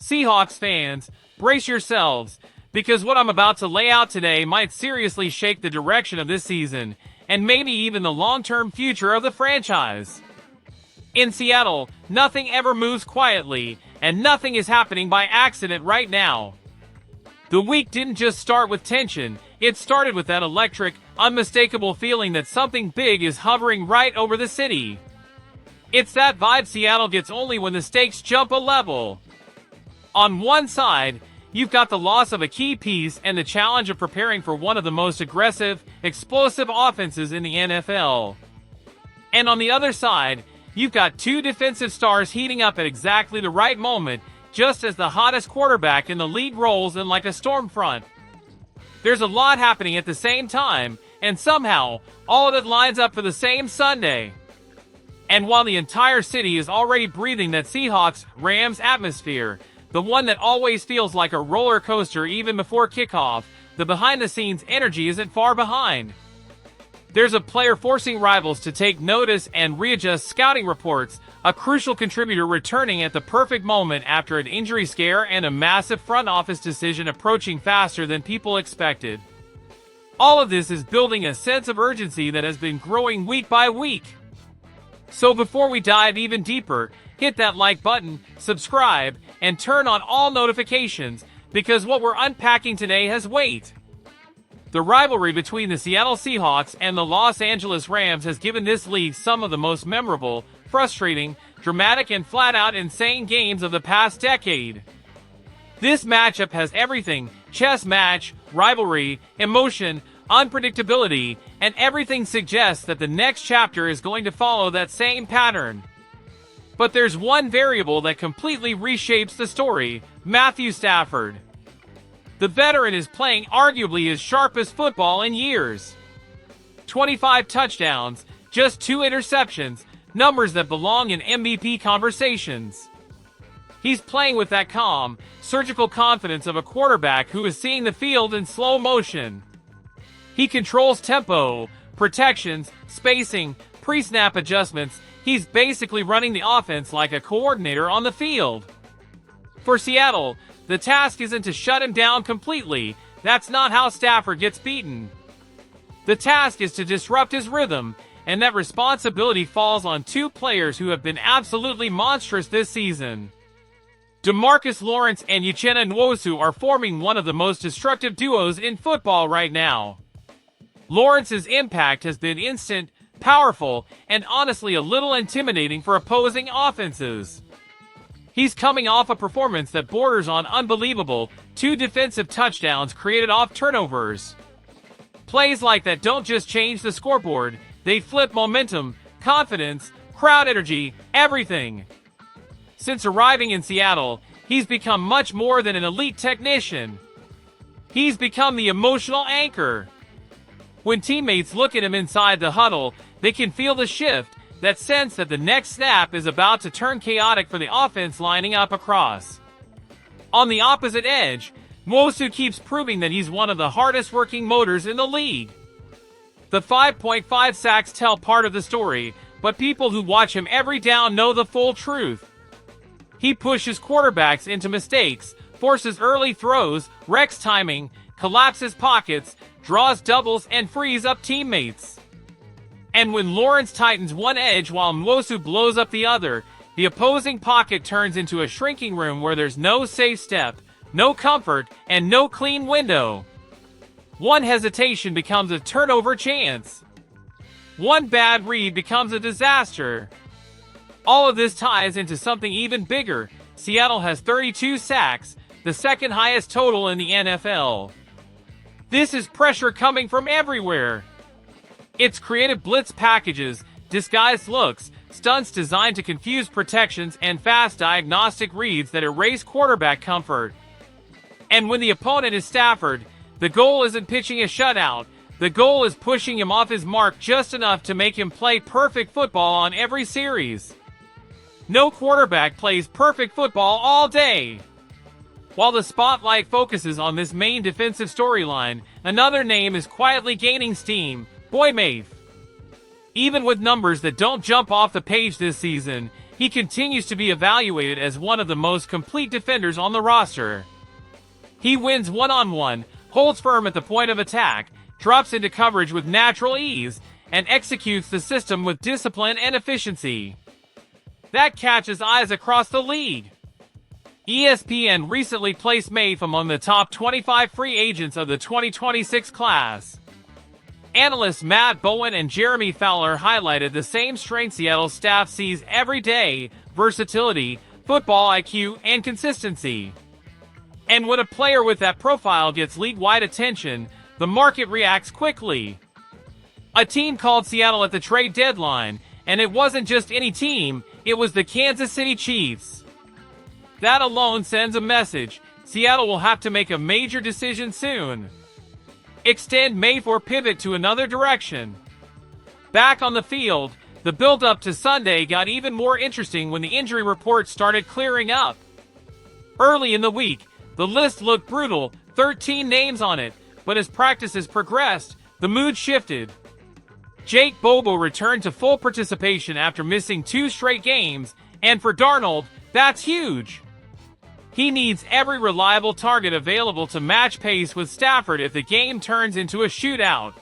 Seahawks fans, brace yourselves, because what I'm about to lay out today might seriously shake the direction of this season, and maybe even the long-term future of the franchise. In Seattle, nothing ever moves quietly, and nothing is happening by accident right now. The week didn't just start with tension, it started with that electric, unmistakable feeling that something big is hovering right over the city. It's that vibe Seattle gets only when the stakes jump a level. On one side, you've got the loss of a key piece and the challenge of preparing for one of the most aggressive, explosive offenses in the NFL. And on the other side, you've got two defensive stars heating up at exactly the right moment, just as the hottest quarterback in the league rolls in like a storm front. There's a lot happening at the same time, and somehow, all of it lines up for the same Sunday. And while the entire city is already breathing that Seahawks-Rams atmosphere, the one that always feels like a roller coaster even before kickoff, the behind-the-scenes energy isn't far behind. There's a player forcing rivals to take notice and readjust scouting reports, a crucial contributor returning at the perfect moment after an injury scare, and a massive front office decision approaching faster than people expected. All of this is building a sense of urgency that has been growing week by week. So before we dive even deeper, hit that like button, subscribe, and turn on all notifications, because what we're unpacking today has weight. The rivalry between the Seattle Seahawks and the Los Angeles Rams has given this league some of the most memorable, frustrating, dramatic, and flat-out insane games of the past decade. This matchup has everything: chess match, rivalry, emotion, unpredictability, and everything suggests that the next chapter is going to follow that same pattern. But there's one variable that completely reshapes the story: Matthew Stafford. The veteran is playing arguably his sharpest football in years. 25 touchdowns, just 2 interceptions, numbers that belong in MVP conversations. He's playing with that calm, surgical confidence of a quarterback who is seeing the field in slow motion. He controls tempo, protections, spacing, pre-snap adjustments. He's basically running the offense like a coordinator on the field. For Seattle, the task isn't to shut him down completely. That's not how Stafford gets beaten. The task is to disrupt his rhythm, and that responsibility falls on two players who have been absolutely monstrous this season. DeMarcus Lawrence and Uchenna Nwosu are forming one of the most destructive duos in football right now. Lawrence's impact has been instant, powerful, and honestly a little intimidating for opposing offenses. He's coming off a performance that borders on unbelievable: 2 defensive touchdowns created off turnovers. Plays like that don't just change the scoreboard, they flip momentum, confidence, crowd energy, everything. Since arriving in Seattle, he's become much more than an elite technician. He's become the emotional anchor. When teammates look at him inside the huddle, they can feel the shift, that sense that the next snap is about to turn chaotic for the offense lining up across. On the opposite edge, Nwosu keeps proving that he's one of the hardest working motors in the league. The 5.5 sacks tell part of the story, but people who watch him every down know the full truth. He pushes quarterbacks into mistakes, forces early throws, wrecks timing, collapses pockets, draws doubles, and frees up teammates. And when Lawrence tightens one edge while Nwosu blows up the other, the opposing pocket turns into a shrinking room where there's no safe step, no comfort, and no clean window. One hesitation becomes a turnover chance. One bad read becomes a disaster. All of this ties into something even bigger. Seattle has 32 sacks, the second highest total in the NFL. This is pressure coming from everywhere. It's creative blitz packages, disguised looks, stunts designed to confuse protections, and fast diagnostic reads that erase quarterback comfort. And when the opponent is Stafford, the goal isn't pitching a shutout. The goal is pushing him off his mark just enough to make him play perfect football on every series. No quarterback plays perfect football all day. While the spotlight focuses on this main defensive storyline, another name is quietly gaining steam: Boye Mafe. Even with numbers that don't jump off the page this season, he continues to be evaluated as one of the most complete defenders on the roster. He wins one-on-one, holds firm at the point of attack, drops into coverage with natural ease, and executes the system with discipline and efficiency. That catches eyes across the league. ESPN recently placed Mafe among the top 25 free agents of the 2026 class. Analysts Matt Bowen and Jeremy Fowler highlighted the same strengths Seattle staff sees every day: versatility, football IQ, and consistency. And when a player with that profile gets league-wide attention, the market reacts quickly. A team called Seattle at the trade deadline, and it wasn't just any team, it was the Kansas City Chiefs. That alone sends a message: Seattle will have to make a major decision soon. Extend Mafe or pivot to another direction. Back on the field, the build-up to Sunday got even more interesting when the injury reports started clearing up. Early in the week, the list looked brutal, 13 names on it, but as practices progressed, the mood shifted. Jake Bobo returned to full participation after missing 2 straight games, and for Darnold, that's huge. He needs every reliable target available to match pace with Stafford if the game turns into a shootout.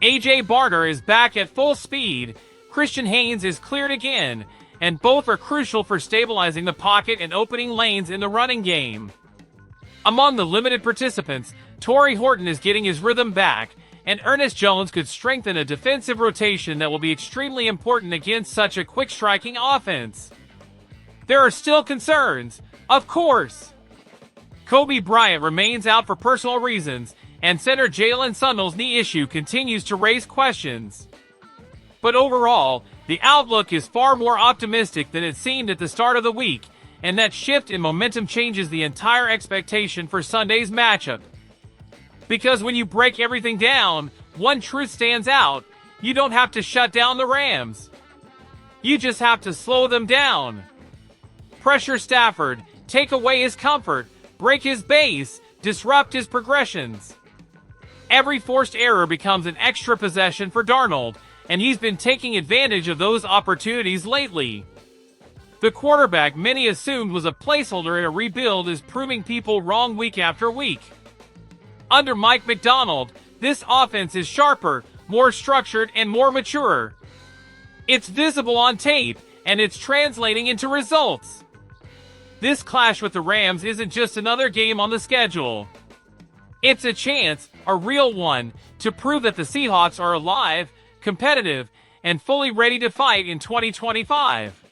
A.J. Barter is back at full speed, Christian Haynes is cleared again, and both are crucial for stabilizing the pocket and opening lanes in the running game. Among the limited participants, Torrey Horton is getting his rhythm back, and Ernest Jones could strengthen a defensive rotation that will be extremely important against such a quick-striking offense. There are still concerns, of course. Kobe Bryant remains out for personal reasons, and center Jalen Sundle's knee issue continues to raise questions. But overall, the outlook is far more optimistic than it seemed at the start of the week, and that shift in momentum changes the entire expectation for Sunday's matchup. Because when you break everything down, one truth stands out: you don't have to shut down the Rams. You just have to slow them down. Pressure Stafford, take away his comfort, break his base, disrupt his progressions. Every forced error becomes an extra possession for Darnold, and he's been taking advantage of those opportunities lately. The quarterback many assumed was a placeholder in a rebuild is proving people wrong week after week. Under Mike Macdonald, this offense is sharper, more structured, and more mature. It's visible on tape, and it's translating into results. This clash with the Rams isn't just another game on the schedule. It's a chance, a real one, to prove that the Seahawks are alive, competitive, and fully ready to fight in 2025.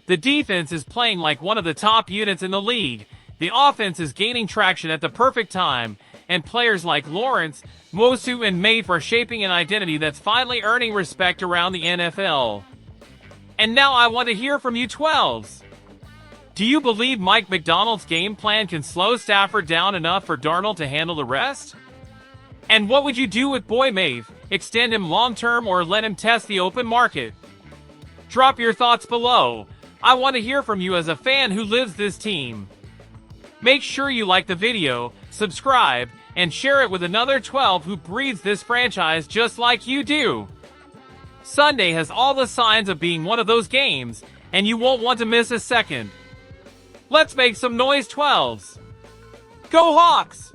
The defense is playing like one of the top units in the league, the offense is gaining traction at the perfect time, and players like Lawrence, Mosu, and Mafe are shaping an identity that's finally earning respect around the NFL. And now I want to hear from you 12s. Do you believe Mike Macdonald's game plan can slow Stafford down enough for Darnold to handle the rest? And what would you do with Boye Mafe? Extend him long-term or let him test the open market? Drop your thoughts below. I want to hear from you as a fan who lives this team. Make sure you like the video, subscribe, and share it with another 12 who breathes this franchise just like you do. Sunday has all the signs of being one of those games, and you won't want to miss a second. Let's make some noise, 12s. Go Hawks!